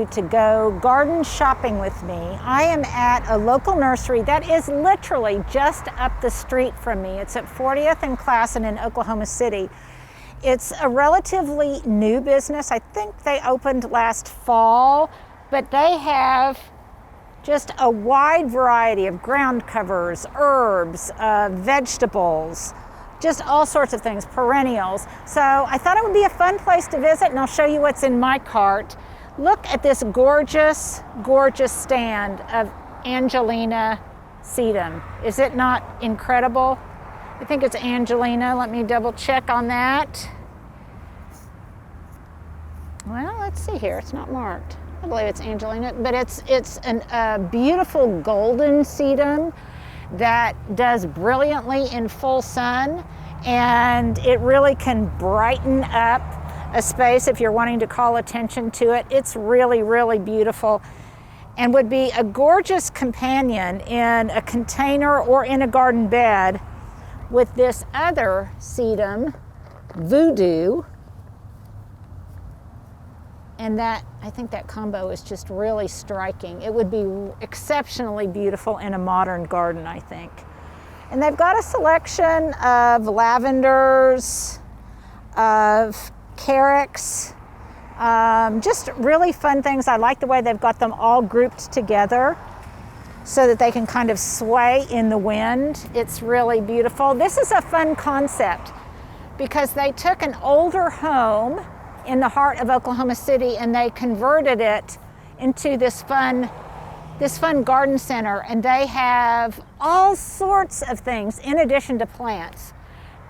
you to go garden shopping with me. I am at a local nursery that is literally just up the street from me. It's at 40th and Classen in Oklahoma City. It's a relatively new business. I think they opened last fall, but they have just a wide variety of ground covers, herbs, vegetables, just all sorts of things, perennials. So I thought it would be a fun place to visit, and I'll show you what's in my cart. Look at this gorgeous, gorgeous stand of Angelina Sedum. Is it not incredible? I think it's Angelina. Let me double check on that. Well, let's see here. It's not marked. I believe it's Angelina, but it's a beautiful golden sedum that does brilliantly in full sun, and it really can brighten up a space if you're wanting to call attention to it. It's really, really beautiful and would be a gorgeous companion in a container or in a garden bed with this other sedum, Voodoo. And that, I think that combo is just really striking. It would be exceptionally beautiful in a modern garden, I think. And they've got a selection of lavenders, of carrots, just really fun things. I like the way they've got them all grouped together so that they can kind of sway in the wind. It's really beautiful. This is a fun concept because they took an older home in the heart of Oklahoma City and they converted it into this fun garden center, and they have all sorts of things in addition to plants.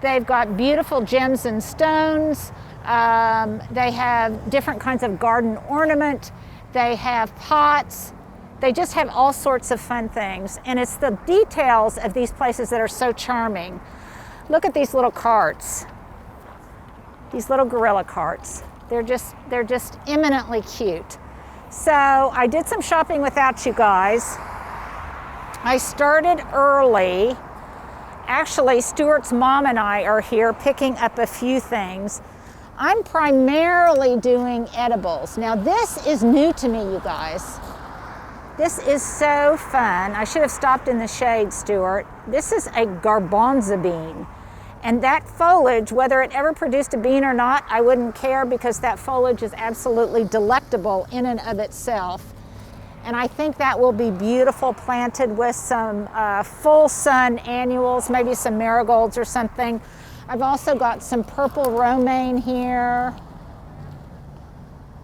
They've got beautiful gems and stones. They have different kinds of garden ornament. They have pots. They just have all sorts of fun things, and it's the details of these places that are so charming. Look at these little carts. These little gorilla carts. They're just eminently cute. So I did some shopping without you guys. I started early. Actually, Stuart's mom and I are here picking up a few things. I'm primarily doing edibles. Now this is new to me, you guys. This is so fun. I should have stopped in the shade, Stuart. This is a Garbanzo bean. And that foliage, whether it ever produced a bean or not, I wouldn't care because that foliage is absolutely delectable in and of itself. And I think that will be beautiful planted with some full sun annuals, maybe some marigolds or something. I've also got some purple romaine here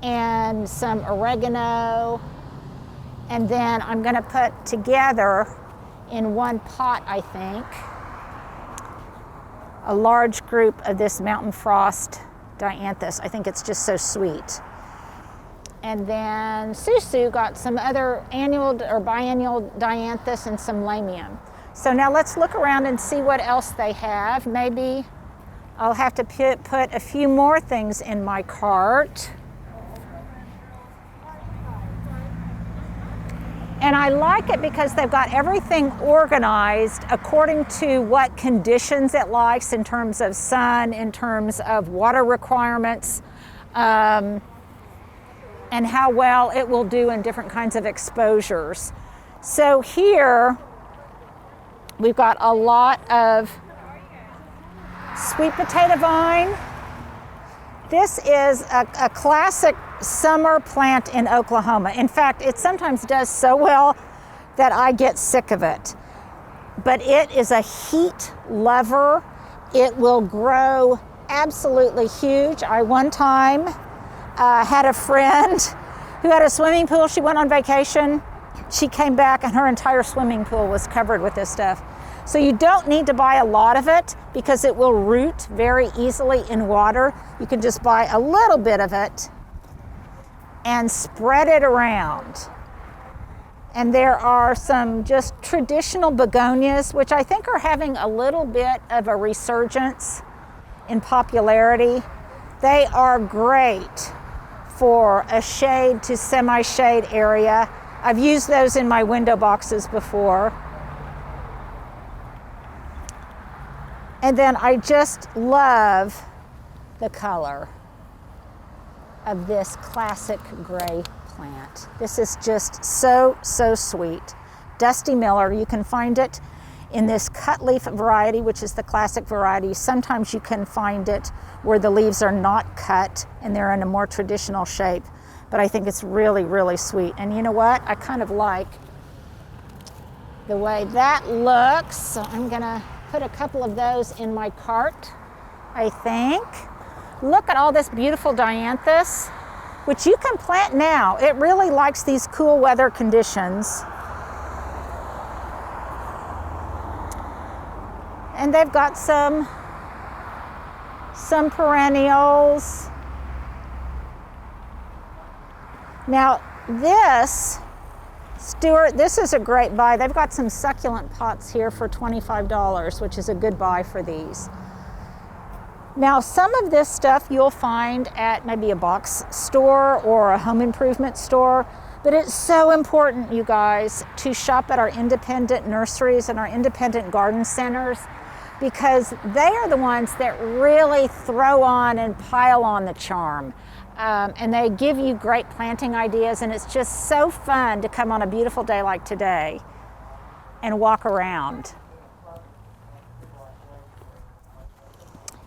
and some oregano. And then I'm gonna put together in one pot, I think, a large group of this mountain frost dianthus. I think it's just so sweet. And then Susu got some other annual or biennial dianthus and some lamium. So now let's look around and see what else they have. Maybe I'll have to put a few more things in my cart. And I like it because they've got everything organized according to what conditions it likes in terms of sun, in terms of water requirements, and how well it will do in different kinds of exposures. So here we've got a lot of sweet potato vine. This is a classic summer plant in Oklahoma. In fact, it sometimes does so well that I get sick of it. But it is a heat lover. It will grow absolutely huge. I one time had a friend who had a swimming pool. She went on vacation. She came back and her entire swimming pool was covered with this stuff. So you don't need to buy a lot of it because it will root very easily in water. You can just buy a little bit of it and spread it around. And there are some just traditional begonias, which I think are having a little bit of a resurgence in popularity. They are great for a shade to semi-shade area. I've used those in my window boxes before. And then I just love the color of this classic gray plant. This is just so, so sweet. Dusty Miller, you can find it in this cut leaf variety, which is the classic variety. Sometimes you can find it where the leaves are not cut and they're in a more traditional shape. But I think it's really, really sweet. And you know what? I kind of like the way that looks. So I'm gonna put a couple of those in my cart, I think. Look at all this beautiful dianthus, which you can plant now. It really likes these cool weather conditions. And they've got some perennials. Now this, Stuart, this is a great buy. They've got some succulent pots here for $25, which is a good buy for these. Now some of this stuff you'll find at maybe a box store or a home improvement store, but it's so important, you guys, to shop at our independent nurseries and our independent garden centers, because they are the ones that really throw on and pile on the charm. And they give you great planting ideas, and it's just so fun to come on a beautiful day like today and walk around.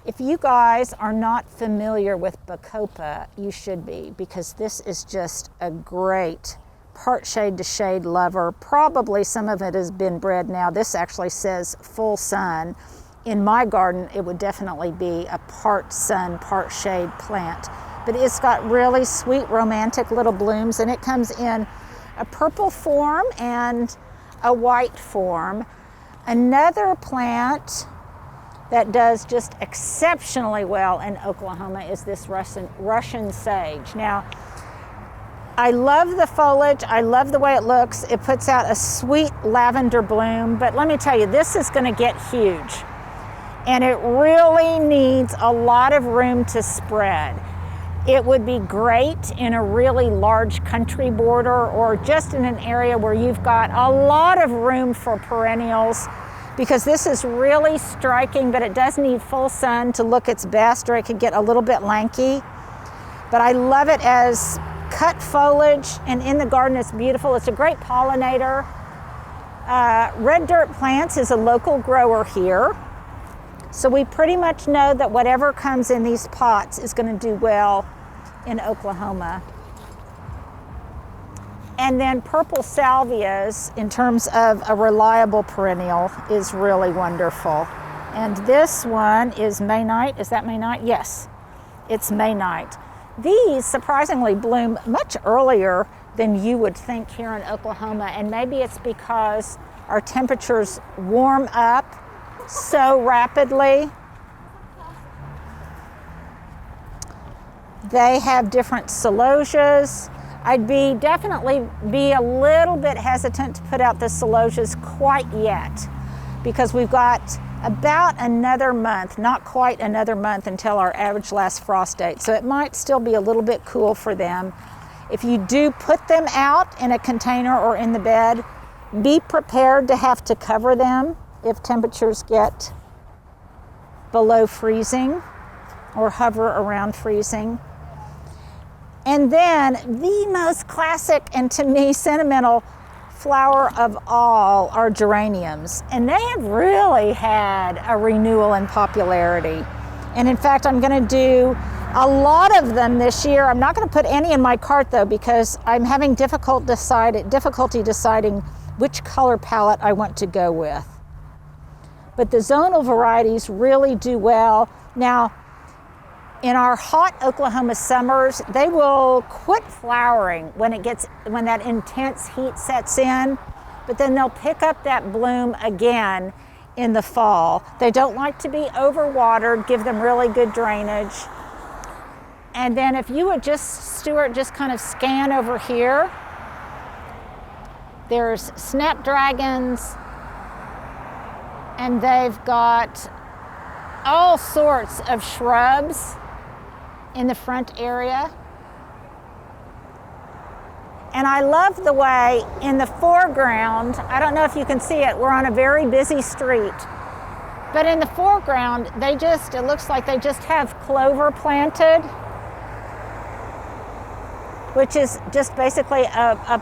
If you guys are not familiar with Bacopa, you should be, because this is just a great part shade to shade lover. Probably some of it has been bred now. This actually says full sun. In my garden, it would definitely be a part sun, part shade plant. But it's got really sweet, romantic little blooms, and it comes in a purple form and a white form. Another plant that does just exceptionally well in Oklahoma is this Russian sage. Now, I love the foliage, I love the way it looks. It puts out a sweet lavender bloom, but let me tell you, this is gonna get huge. And it really needs a lot of room to spread. It would be great in a really large country border or just in an area where you've got a lot of room for perennials, because this is really striking, but it does need full sun to look its best, or it could get a little bit lanky. But I love it as cut foliage, and in the garden it's beautiful. It's a great pollinator. Red Dirt Plants is a local grower here. So we pretty much know that whatever comes in these pots is going to do well in Oklahoma. And then purple salvias, in terms of a reliable perennial, is really wonderful. And this one is Maynight. Is that Maynight? Yes, it's Maynight. These surprisingly bloom much earlier than you would think here in Oklahoma, and maybe it's because our temperatures warm up so rapidly. They have different celosias. I'd definitely be a little bit hesitant to put out the celosias quite yet, because we've got about another month, not quite another month, until our average last frost date. So it might still be a little bit cool for them. If you do put them out in a container or in the bed, be prepared to have to cover them if temperatures get below freezing or hover around freezing. And then the most classic and to me sentimental flower of all are geraniums. And they have really had a renewal in popularity. And in fact, I'm gonna do a lot of them this year. I'm not gonna put any in my cart though, because I'm having difficulty deciding which color palette I want to go with. But the zonal varieties really do well. Now, in our hot Oklahoma summers, they will quit flowering when that intense heat sets in, but then they'll pick up that bloom again in the fall. They don't like to be overwatered, give them really good drainage. And then if you would just, Stuart, just kind of scan over here, there's snapdragons, and they've got all sorts of shrubs in the front area. And I love the way in the foreground, I don't know if you can see it, we're on a very busy street, but in the foreground, it looks like they just have clover planted. which is just basically a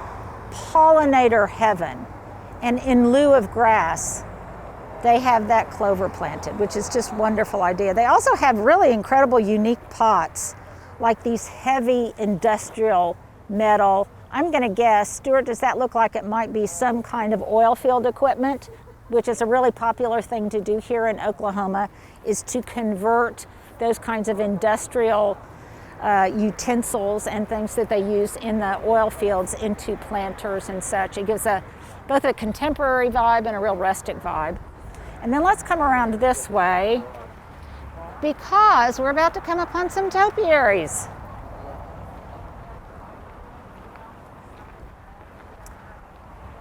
pollinator heaven. And in lieu of grass, they have that clover planted, which is just a wonderful idea. They also have really incredible, unique pots, like these heavy industrial metal. I'm gonna guess, Stuart, does that look like it might be some kind of oil field equipment, which is a really popular thing to do here in Oklahoma, is to convert those kinds of industrial utensils and things that they use in the oil fields into planters and such. It gives both a contemporary vibe and a real rustic vibe. And then let's come around this way, because we're about to come upon some topiaries.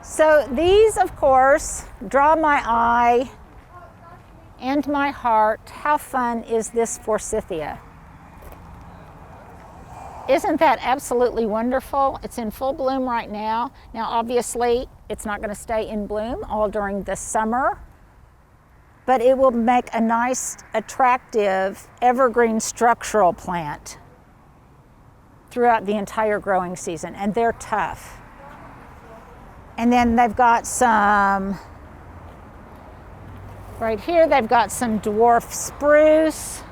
So these, of course, draw my eye and my heart. How fun is this Forsythia? Isn't that absolutely wonderful? It's in full bloom right now. Now, obviously, it's not going to stay in bloom all during the summer, but it will make a nice, attractive, evergreen structural plant throughout the entire growing season, and they're tough. And then they've got some, right here, they've got some Dwarf Spruce.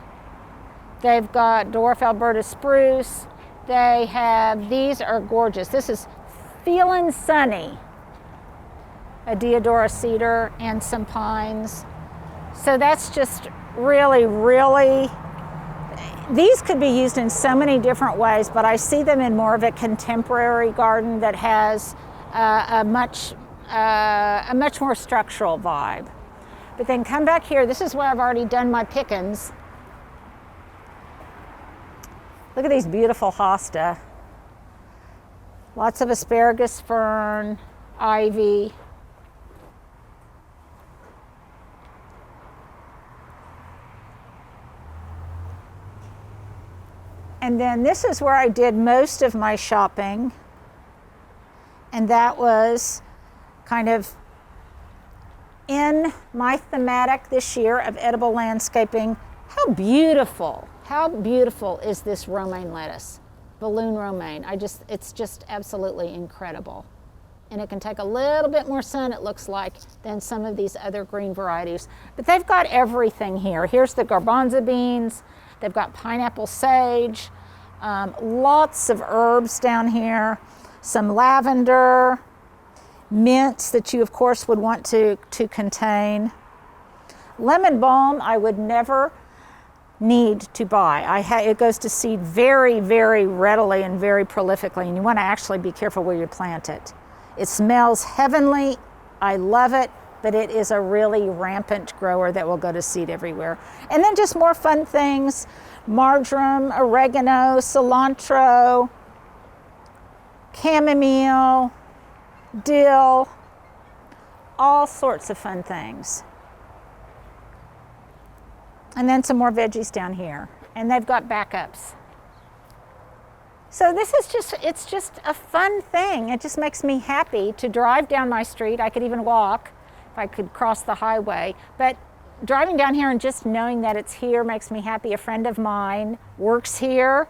They've got Dwarf Alberta Spruce. They have, these are gorgeous. This is Feelin' Sunny, a Deodora cedar, and some pines. So that's just really, really, these could be used in so many different ways, but I see them in more of a contemporary garden that has a much more structural vibe. But then come back here. This is where I've already done my pickings. Look at these beautiful hosta. Lots of asparagus fern, ivy. And then this is where I did most of my shopping. And that was kind of in my thematic this year of edible landscaping. How beautiful is this romaine lettuce, balloon romaine. It's just absolutely incredible. And it can take a little bit more sun, it looks like, than some of these other green varieties. But they've got everything here. Here's the garbanzo beans. They've got pineapple sage, lots of herbs down here, some lavender, mints that you, of course, would want to contain. Lemon balm I would never need to buy. It goes to seed very, very readily and very prolifically, and you want to actually be careful where you plant it. It smells heavenly. I love it, but it is a really rampant grower that will go to seed everywhere. And then just more fun things: marjoram, oregano, cilantro, chamomile, dill, all sorts of fun things. And then some more veggies down here. And they've got backups. So this is it's just a fun thing. It just makes me happy to drive down my street. I could even walk if I could cross the highway. But driving down here and just knowing that it's here makes me happy. A friend of mine works here,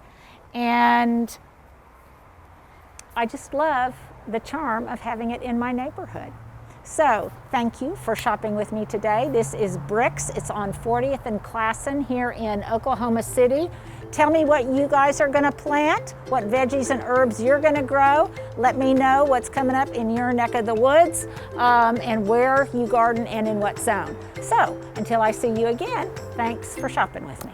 and I just love the charm of having it in my neighborhood. So thank you for shopping with me today. This is Bricks. It's on 40th and Classen here in Oklahoma City. Tell me what you guys are gonna plant, what veggies and herbs you're gonna grow. Let me know what's coming up in your neck of the woods, and where you garden and in what zone. So until I see you again, thanks for shopping with me.